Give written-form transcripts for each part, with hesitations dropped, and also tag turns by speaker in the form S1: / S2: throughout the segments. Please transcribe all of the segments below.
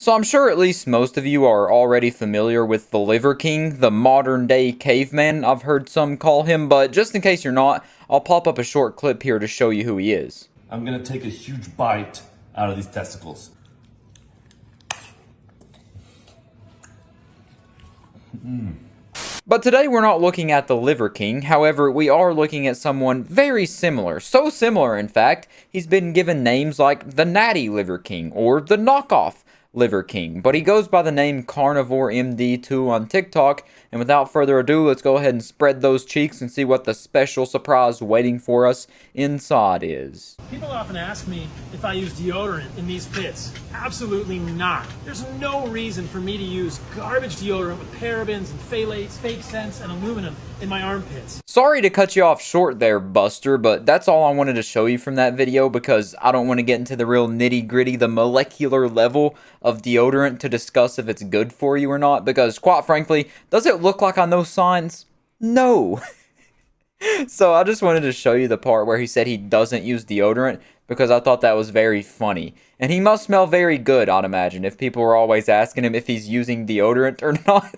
S1: So I'm sure at least most of you are already familiar with the Liver King, the modern day caveman I've heard some call him, but just in case you're not, I'll pop up a short clip here to show you who he is.
S2: I'm gonna take a huge bite out of these testicles.
S1: But today we're not looking at the Liver King, however we are looking at someone very similar. So similar in fact, he's been given names like the Natty Liver King or the Knockoff Liver King, but he goes by the name Carnivore MD2 on TikTok, and without further ado, let's go ahead and spread those cheeks and see what the special surprise waiting for us inside is.
S3: People often ask me if I use deodorant in these pits. Absolutely not. There's no reason for me to use garbage deodorant with parabens and phthalates, fake scents, and aluminum in my armpits.
S1: Sorry to cut you off short there, Buster, but that's all I wanted to show you from that video because I don't want to get into the real nitty-gritty, the molecular level of deodorant to discuss if it's good for you or not, because quite frankly, does it look like I know science? No. So I just wanted to show you the part where he said he doesn't use deodorant because I thought that was very funny. And he must smell very good, I'd imagine, if people are always asking him if he's using deodorant or not.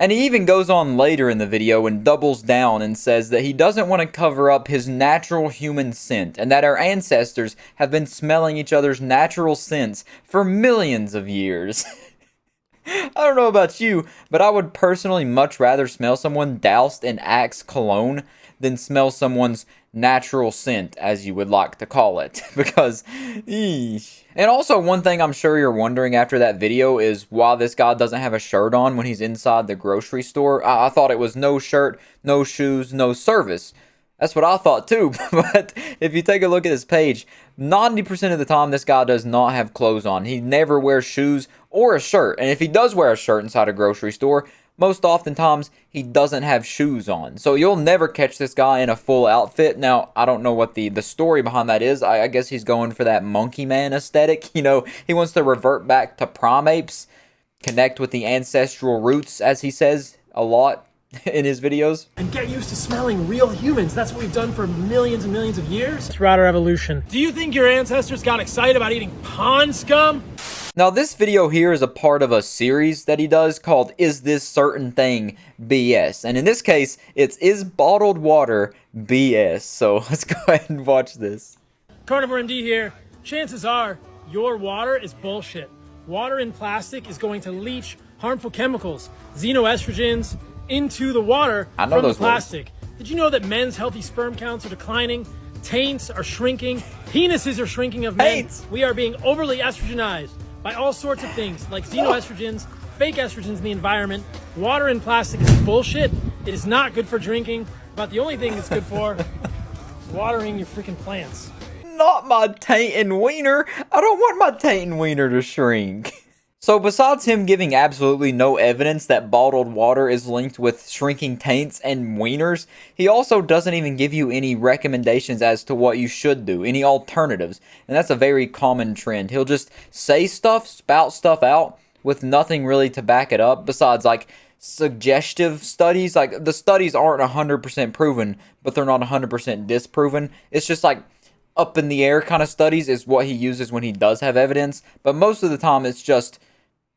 S1: And he even goes on later in the video and doubles down and says that he doesn't want to cover up his natural human scent and that our ancestors have been smelling each other's natural scents for millions of years. I don't know about you, but I would personally much rather smell someone doused in Axe cologne than smell someone's natural scent, as you would like to call it, because eesh. And also, one thing I'm sure you're wondering after that video is why this guy doesn't have a shirt on when he's inside the grocery store. I thought it was no shirt, no shoes, no service. That's what I thought too, but if you take a look at his page, 90% of the time this guy does not have clothes on. He never wears shoes or a shirt, and if he does wear a shirt inside a grocery store, most oftentimes he doesn't have shoes on. So you'll never catch this guy in a full outfit. Now, I don't know what the story behind that is. I guess he's going for that monkey man aesthetic. You know, he wants to revert back to primates, connect with the ancestral roots, as he says a lot in his videos.
S3: And get used to smelling real humans. That's what we've done for millions and millions of years throughout our evolution. Do you think your ancestors got excited about eating pond scum?
S1: Now, this video here is a part of a series that he does called Is This Certain Thing BS? And in this case, it's Is Bottled Water BS? So let's go ahead and watch this.
S3: Carnivore MD here. Chances are your water is bullshit. Water in plastic is going to leach harmful chemicals, xenoestrogens, into the water from the plastic. Did you know that men's healthy sperm counts are declining? Taints are shrinking. Penises are shrinking of men. We are being overly estrogenized by all sorts of things like xenoestrogens, fake estrogens in the environment. Water in plastic is bullshit. It is not good for drinking, but the only thing it's good for is watering your freaking plants.
S1: Not my taint and wiener. I don't want my taint and wiener to shrink. So besides him giving absolutely no evidence that bottled water is linked with shrinking taints and wieners, he also doesn't even give you any recommendations as to what you should do, any alternatives. And that's a very common trend. He'll just say stuff, spout stuff out with nothing really to back it up besides like suggestive studies. Like the studies aren't 100% proven, but they're not 100% disproven. It's just like up in the air kind of studies is what he uses when he does have evidence. But most of the time it's just,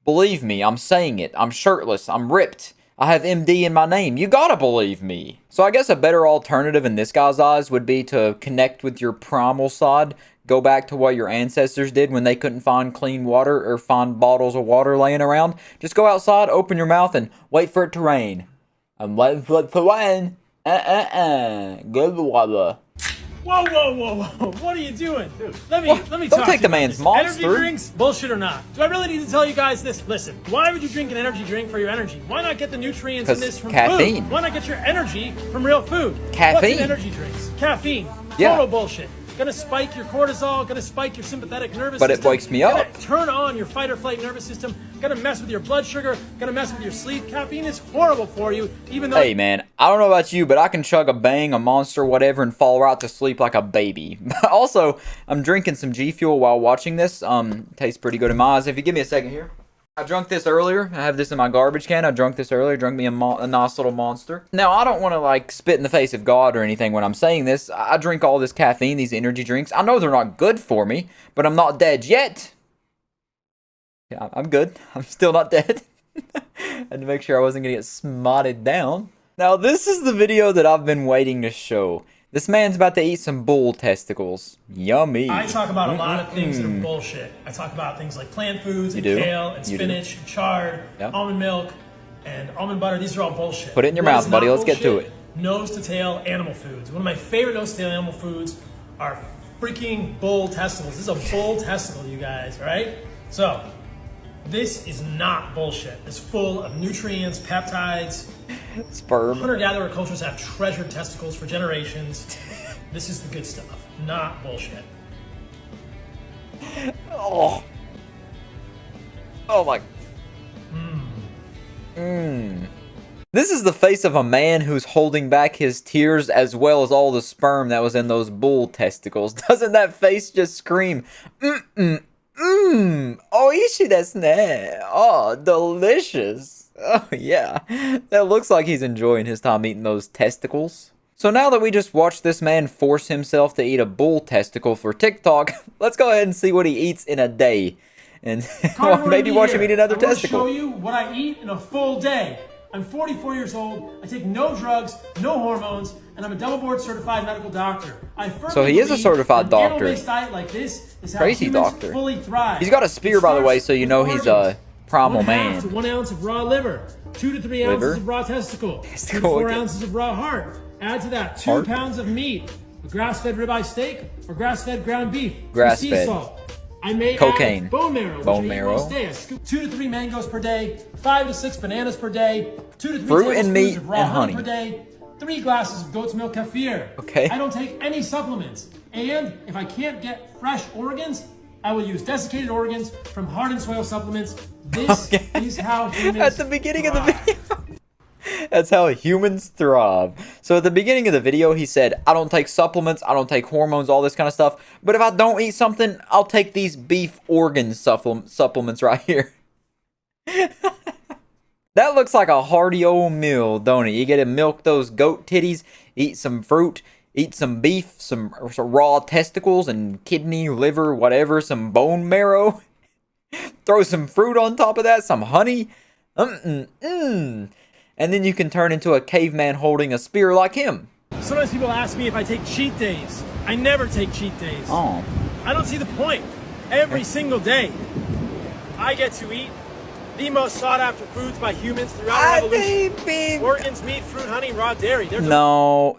S1: believe me, I'm saying it. I'm shirtless. I'm ripped. I have MD in my name. You gotta believe me. So I guess a better alternative in this guy's eyes would be to connect with your primal side. Go back to what your ancestors did when they couldn't find clean water or find bottles of water laying around. Just go outside, open your mouth, and wait for it to rain. I'm waiting for it to rain. Good water.
S3: Whoa, whoa, whoa, whoa. What are you doing? Let me talk to you.
S1: Don't take the man's monster.
S3: Energy drinks, bullshit or not. Do I really need to tell you guys this? Listen, why would you drink an energy drink for your energy? Why not get the nutrients in this from
S1: caffeine.
S3: food? Why not get your energy from real food?
S1: Caffeine.
S3: What's in energy drinks? Caffeine.
S1: Yeah.
S3: Total bullshit. Gonna spike your cortisol, gonna spike your sympathetic nervous system.
S1: But it wakes me up.
S3: Gonna turn on your fight or flight nervous system. Gonna mess with your blood sugar. Gonna mess with your sleep. Caffeine is horrible for you, even though...
S1: Hey man, I don't know about you, but I can chug a Bang, a Monster, whatever, and fall right to sleep like a baby. Also, I'm drinking some G Fuel while watching this. Tastes pretty good in my eyes. If you give me a second here. I drunk this earlier. I have this in my garbage can. I drunk this earlier. Drunk me a nice little Monster. Now, I don't want to, like, spit in the face of God or anything when I'm saying this. I drink all this caffeine, these energy drinks. I know they're not good for me, but I'm not dead yet. Yeah, I'm good. I'm still not dead. Had to make sure I wasn't gonna get smotted down. Now, this is the video that I've been waiting to show. This man's about to eat some bull testicles. Yummy.
S3: I talk about a lot of things that are bullshit. I talk about things like plant foods and kale and spinach and chard, almond milk and almond butter. These are all bullshit.
S1: Put it in your mouth, buddy. Let's get to it.
S3: Nose to tail animal foods. One of my favorite nose to tail animal foods are freaking bull testicles. This is a bull testicle, you guys, all right? So, this is not bullshit. It's full of nutrients, peptides.
S1: Sperm.
S3: Hunter-gatherer cultures have treasured testicles for generations. This is the good stuff, not bullshit.
S1: Oh. Oh my. This is the face of a man who's holding back his tears as well as all the sperm that was in those bull testicles. Doesn't that face just scream, oishi desu ne. Oh, delicious. Oh, yeah. That looks like he's enjoying his time eating those testicles. So now that we just watched this man force himself to eat a bull testicle for TikTok, let's go ahead and see what he eats in a day. And well, maybe watch him eat another testicle.
S3: I will show you what I eat in a full day. I'm 44 years old, I take no drugs, no hormones, and I'm a double board certified medical doctor.
S1: So he is a certified doctor.
S3: Animal-based diet like this is how
S1: crazy
S3: humans
S1: doctor.
S3: fully thrive.
S1: He's got a spear, by the way, so you know he's a primal man.
S3: 1/2 to 1 ounce of raw liver, 2 to 3 ounces of raw testicle, 2 to 4 ounces of raw heart. Add to that 2 pounds of meat, a grass-fed ribeye steak or grass-fed ground beef,
S1: grass-fed.
S3: Sea salt. I may
S1: cocaine,
S3: add bone marrow, which I eat most days. I scoop 2 to 3 mangoes per day, 5 to 6 bananas per day, 2 to 3
S1: fruit and meat
S3: of raw
S1: and honey
S3: per day, 3 glasses of goat's milk kefir.
S1: Okay.
S3: I don't take any supplements. And if I can't get fresh organs, I will use desiccated organs from Heart and Soil supplements. This is how humans
S1: at the beginning of the video. That's how humans thrive. So at the beginning of the video, he said, I don't take supplements, I don't take hormones, all this kind of stuff. But if I don't eat something, I'll take these beef organ supplements right here. That looks like a hearty old meal, don't it? You get to milk those goat titties, eat some fruit, eat some beef, some raw testicles and kidney, liver, whatever, some bone marrow. Throw some fruit on top of that, some honey. And then you can turn into a caveman holding a spear like him.
S3: Sometimes people ask me if I take cheat days. I never take cheat days.
S1: Oh.
S3: I don't see the point. Every single day, I get to eat the most sought after foods by humans throughout our evolution. Organs, meat, fruit, honey, raw dairy.
S1: No.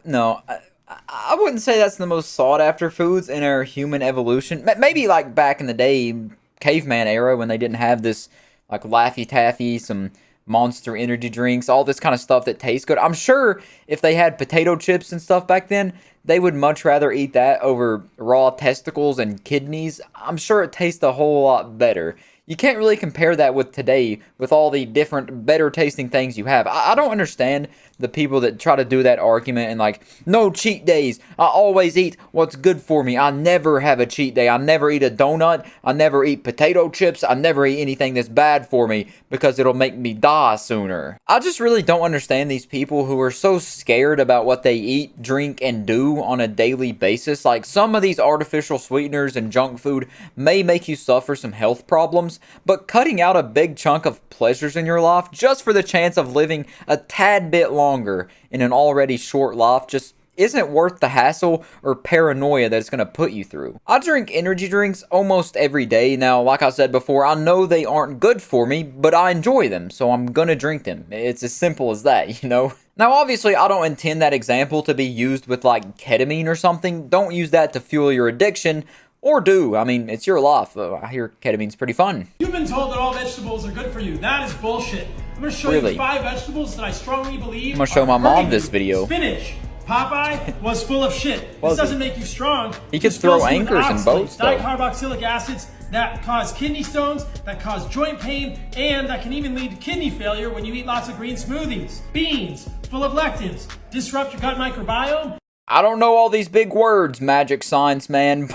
S1: I wouldn't say that's the most sought after foods in our human evolution. Maybe like back in the day, caveman era, when they didn't have this like Laffy Taffy, some Monster energy drinks, all this kind of stuff that tastes good. I'm sure if they had potato chips and stuff back then, they would much rather eat that over raw testicles and kidneys. I'm sure it tastes a whole lot better. You can't really compare that with today, with all the different, better tasting things you have. I don't understand the people that try to do that argument and like, no cheat days. I always eat what's good for me. I never have a cheat day. I never eat a donut. I never eat potato chips. I never eat anything that's bad for me because it'll make me die sooner. I just really don't understand these people who are so scared about what they eat, drink, and do on a daily basis. Like, some of these artificial sweeteners and junk food may make you suffer some health problems, but cutting out a big chunk of pleasures in your life just for the chance of living a tad bit longer in an already short life just isn't worth the hassle or paranoia that it's going to put you through. I drink energy drinks almost every day. Now, like I said before, I know they aren't good for me, but I enjoy them, so I'm going to drink them. It's as simple as that, you know? Now, obviously, I don't intend that example to be used with, like, ketamine or something. Don't use that to fuel your addiction. Or do. I mean, it's your life. I hear ketamine's pretty fun.
S3: You've been told that all vegetables are good for you. That is bullshit. I'm going to show you 5 vegetables that I strongly believe
S1: I'm going to show my mom this video.
S3: Spinach. Popeye was full of shit. This doesn't make you strong.
S1: He could throw anchors in boats, though.
S3: Dicarboxylic acids that cause kidney stones, that cause joint pain, and that can even lead to kidney failure when you eat lots of green smoothies. Beans, full of lectins, disrupt your gut microbiome.
S1: I don't know all these big words, magic science man,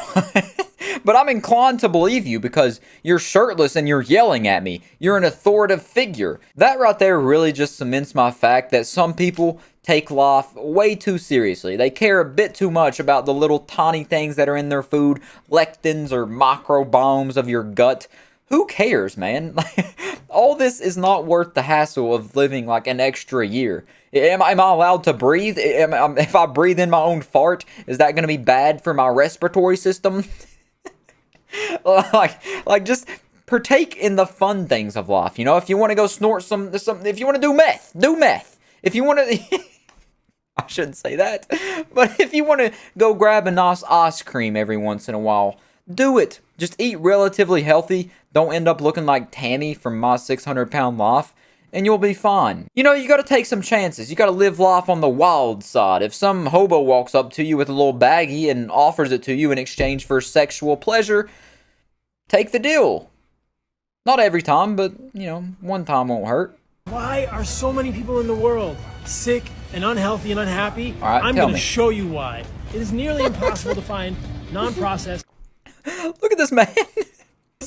S1: but I'm inclined to believe you because you're shirtless and you're yelling at me. You're an authoritative figure. That right there really just cements my fact that some people take life way too seriously. They care a bit too much about the little tiny things that are in their food, lectins or microbiomes of your gut. Who cares, man? All this is not worth the hassle of living like an extra year. Am I allowed to breathe? If I breathe in my own fart, is that going to be bad for my respiratory system? like just partake in the fun things of life. You know, if you want to go snort some, if you want to do meth, do meth. If you want to, I shouldn't say that, but if you want to go grab a nice ice cream every once in a while, do it. Just eat relatively healthy. Don't end up looking like Tammy from My 600-Pound Life, and you'll be fine. You know, you gotta take some chances. You gotta live life on the wild side. If some hobo walks up to you with a little baggie and offers it to you in exchange for sexual pleasure, take the deal. Not every time, but, you know, one time won't hurt.
S3: Why are so many people in the world sick and unhealthy and unhappy?
S1: All right,
S3: I'm going to show you why. It is nearly impossible to find non-processed.
S1: Look at this man.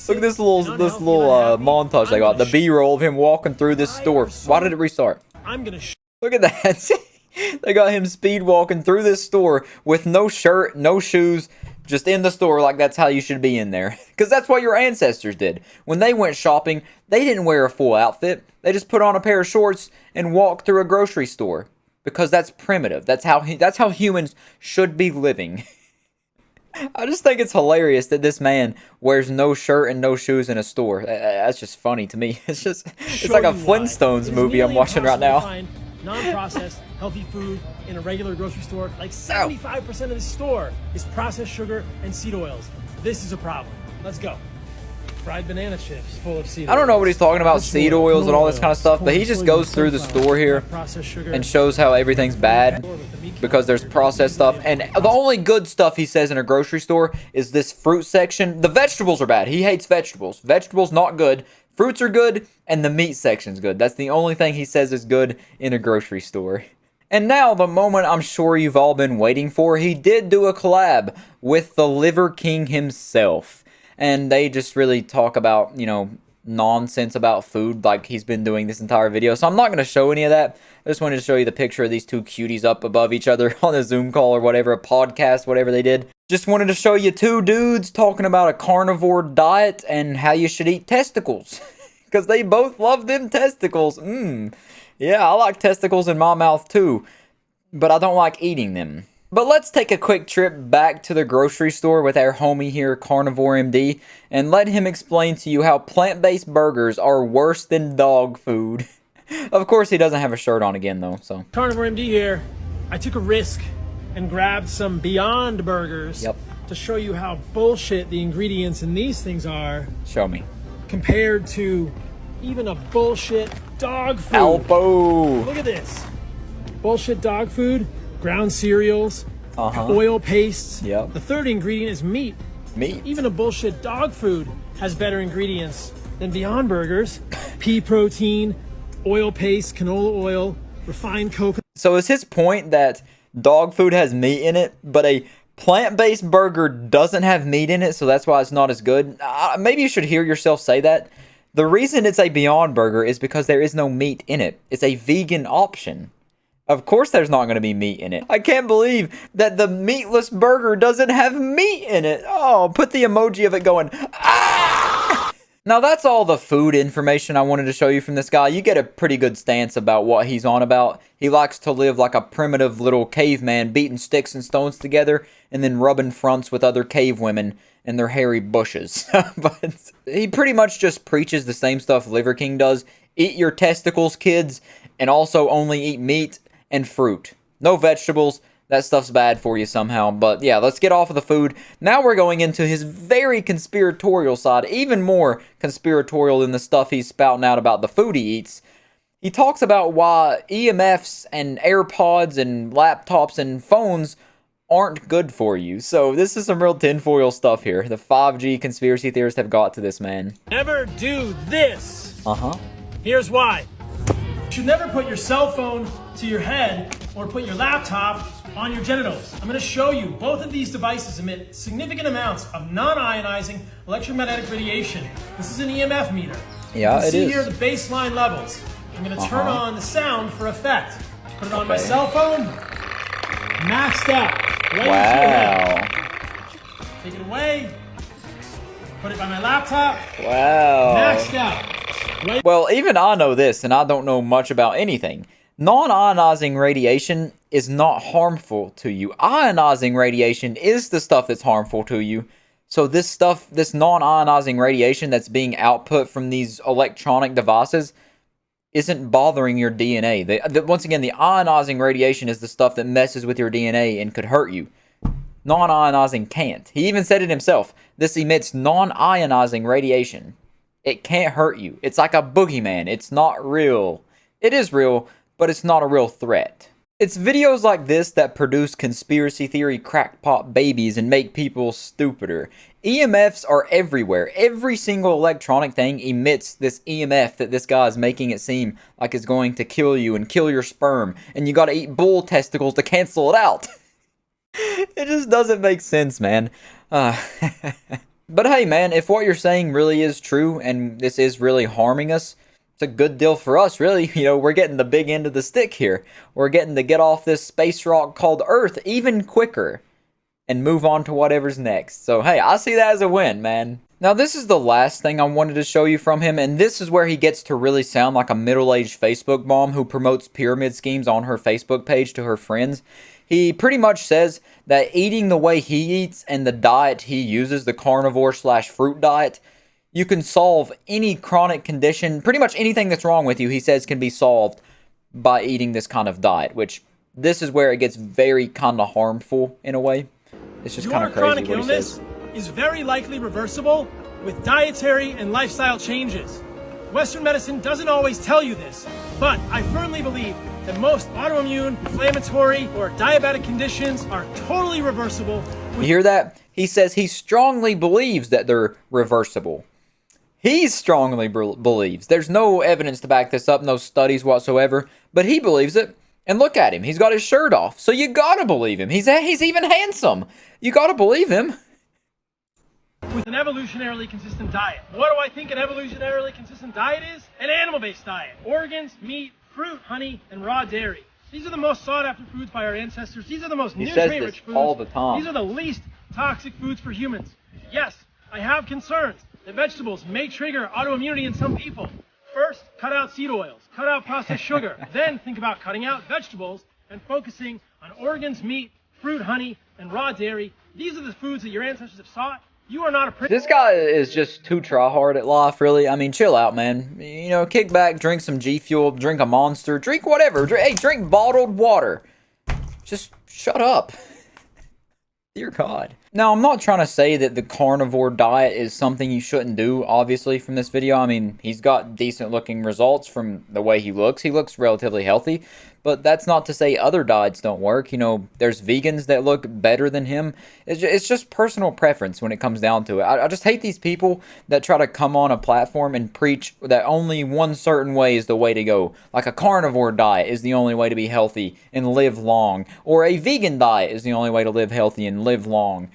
S1: Look at this little montage they got. The B-roll of him walking through this store. Why did it restart? Look at that. They got him speed walking through this store with no shirt, no shoes, just in the store like that's how you should be in there. Because that's what your ancestors did. When they went shopping, they didn't wear a full outfit. They just put on a pair of shorts and walked through a grocery store. Because that's primitive. That's how humans should be living. I just think it's hilarious that this man wears no shirt and no shoes in a store. That's just funny to me. It's like a Flintstones movie I'm watching right now.
S3: Non-processed, healthy food in a regular grocery store. Like 75% of the store is processed sugar and seed oils. This is a problem. Let's go. Fried banana chips full of seed oils.
S1: I don't know what he's talking about, seed oils and all this kind of stuff, but he just goes through the store here and shows how everything's bad because there's processed stuff. And the only good stuff he says in a grocery store is this fruit section. The vegetables are bad. He hates vegetables. Vegetables not good. Fruits are good, and the meat section's good. That's the only thing he says is good in a grocery store. And now, the moment I'm sure you've all been waiting for, he did do a collab with the Liver King himself. And they just really talk about, you know, nonsense about food like he's been doing this entire video. So I'm not going to show any of that. I just wanted to show you the picture of these two cuties up above each other on a Zoom call or whatever, a podcast, whatever they did. Just wanted to show you two dudes talking about a carnivore diet and how you should eat testicles. Because they both love them testicles. Yeah, I like testicles in my mouth too. But I don't like eating them. But let's take a quick trip back to the grocery store with our homie here, Carnivore MD, and let him explain to you how plant-based burgers are worse than dog food. Of course, he doesn't have a shirt on again, though, so.
S3: Carnivore MD here. I took a risk and grabbed some Beyond Burgers to show you how bullshit the ingredients in these things are.
S1: Show me.
S3: Compared to even a bullshit dog food.
S1: Alpo!
S3: Look at this. Bullshit dog food. Ground cereals, oil pastes. The third ingredient is meat. Even a bullshit dog food has better ingredients than Beyond Burgers. Pea protein, oil paste, canola oil, refined coconut.
S1: So is his point that dog food has meat in it, but a plant-based burger doesn't have meat in it, so that's why it's not as good? Maybe you should hear yourself say that. The reason it's a Beyond Burger is because there is no meat in it. It's a vegan option. Of course there's not going to be meat in it. I can't believe that the meatless burger doesn't have meat in it. Oh, put the emoji of it going, ah! Now that's all the food information I wanted to show you from this guy. You get a pretty good stance about what he's on about. He likes to live like a primitive little caveman, beating sticks and stones together and then rubbing fronts with other cave women and their hairy bushes. But he pretty much just preaches the same stuff Liver King does. Eat your testicles, kids, and also only eat meat and fruit. No vegetables. That stuff's bad for you somehow. But yeah, let's get off of the food. Now we're going into his very conspiratorial side. Even more conspiratorial than the stuff he's spouting out about the food he eats. He talks about why EMFs and AirPods and laptops and phones aren't good for you. So this is some real tinfoil stuff here. The 5G conspiracy theorists have got to this man.
S3: Never do this. Here's why. You should never put your cell phone to your head or put your laptop on your genitals. I'm going to show you both of these devices emit significant amounts of non-ionizing electromagnetic radiation. This is an EMF meter.
S1: Yeah, it is.
S3: See here the baseline levels. I'm going to turn on the sound for effect. Put it on my cell phone. Maxed out. Right.
S1: Wow.
S3: Take it away. Put it by my laptop.
S1: Wow.
S3: Maxed out. Right.
S1: Well, even I know this, and I don't know much about anything. Non-ionizing radiation is not harmful to you. Ionizing radiation is the stuff that's harmful to you. So this stuff, this non-ionizing radiation that's being output from these electronic devices isn't bothering your DNA. Once again, the ionizing radiation is the stuff that messes with your DNA and could hurt you. Non-ionizing can't. He even said it himself. This emits non-ionizing radiation. It can't hurt you. It's like a boogeyman. It's not real. It is real, but it's not a real threat. It's videos like this that produce conspiracy theory crackpot babies and make people stupider. EMFs are everywhere. Every single electronic thing emits this EMF that this guy is making it seem like it's going to kill you and kill your sperm, and you gotta eat bull testicles to cancel it out. It just doesn't make sense, man. But hey, man, if what you're saying really is true and this is really harming us, it's a good deal for us, really. You know, we're getting the big end of the stick here. We're getting to get off this space rock called Earth even quicker and move on to whatever's next. So, hey, I see that as a win, man. Now, this is the last thing I wanted to show you from him, and this is where he gets to really sound like a middle-aged Facebook mom who promotes pyramid schemes on her Facebook page to her friends. He pretty much says that eating the way he eats and the diet he uses, the carnivore/fruit diet, you can solve any chronic condition, pretty much anything that's wrong with you, he says, can be solved by eating this kind of diet, which this is where it gets very kind of harmful in a way. It's just kind of crazy what he says.
S3: Your chronic illness is very likely reversible with dietary and lifestyle changes. Western medicine doesn't always tell you this, but I firmly believe that most autoimmune, inflammatory, or diabetic conditions are totally reversible.
S1: You hear that? He says he strongly believes that they're reversible. He strongly believes. There's no evidence to back this up, no studies whatsoever, but he believes it. And look at him. He's got his shirt off. So you gotta believe him. He's even handsome. You gotta believe him.
S3: With an evolutionarily consistent diet. What do I think an evolutionarily consistent diet is? An animal-based diet. Organs, meat, fruit, honey, and raw dairy. These are the most sought-after foods by our ancestors. These are the most nutrient-rich foods.
S1: All the time.
S3: These are the least toxic foods for humans. Yes, I have concerns that vegetables may trigger autoimmunity in some people. First, cut out seed oils, cut out processed sugar. Then think about cutting out vegetables and focusing on organs, meat, fruit, honey, and raw dairy. These are the foods that your ancestors have sought. You are not a prisoner.
S1: This guy is just too try-hard at life, really. I mean, chill out, man. You know, kick back, drink some G Fuel, drink a Monster, drink whatever. Hey, drink bottled water. Just shut up. Dear God. Now, I'm not trying to say that the carnivore diet is something you shouldn't do, obviously, from this video. I mean, he's got decent-looking results from the way he looks. He looks relatively healthy, but that's not to say other diets don't work. You know, there's vegans that look better than him. It's just personal preference when it comes down to it. I just hate these people that try to come on a platform and preach that only one certain way is the way to go. Like a carnivore diet is the only way to be healthy and live long, or a vegan diet is the only way to live healthy and live long.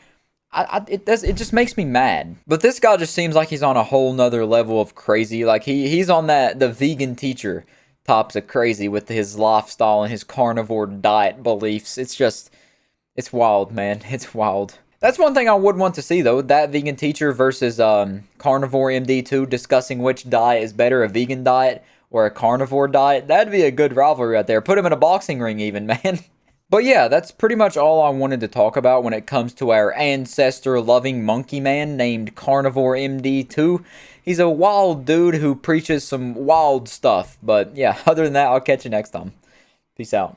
S1: It just makes me mad. But this guy just seems like he's on a whole nother level of crazy. Like he's on the vegan teacher tops of crazy with his lifestyle and his carnivore diet beliefs. It's wild, man. It's wild. That's one thing I would want to see, though. That vegan teacher versus carnivore MD2 discussing which diet is better, a vegan diet or a carnivore diet. That'd be a good rivalry right there. Put him in a boxing ring even, man. But yeah, that's pretty much all I wanted to talk about when it comes to our ancestor-loving monkey man named Carnivore MD2. He's a wild dude who preaches some wild stuff. But yeah, other than that, I'll catch you next time. Peace out.